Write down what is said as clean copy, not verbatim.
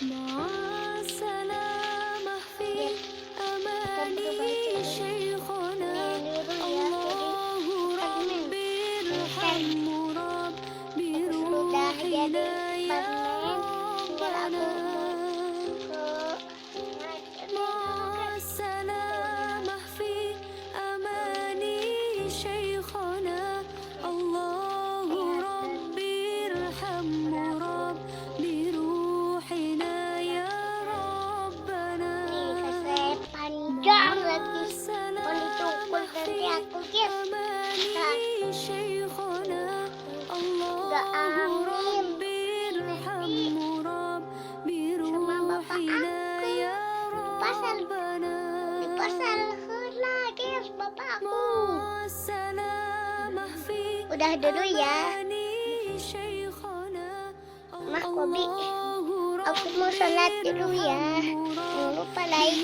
مع السلامة في Biar kita berubah أماني itu dulu. شيخنا Ini dulu ya. الله Jadi ربي Superman. ارحم Aku sudah jadi بروحنا يا Superman. Tinggal aku mau ربنا ke مع السلامة في أماني شيخنا الله ربي ارحم بروحنا يا ربنا nih saya panjang مع lagi. Mau dicungkul السلامة nanti في aku guys. أماني شيخنا Udah الله amin. ربي ارحم Sama bapak بروحنا aku يا pasal ربنا di pasal heula guys bapak aku. مع السلامة في Udah dulu ya. أماني شيخنا Mah Kobi, الله aku mau sholat ربي dulu ya. ارحم Jangan lupa like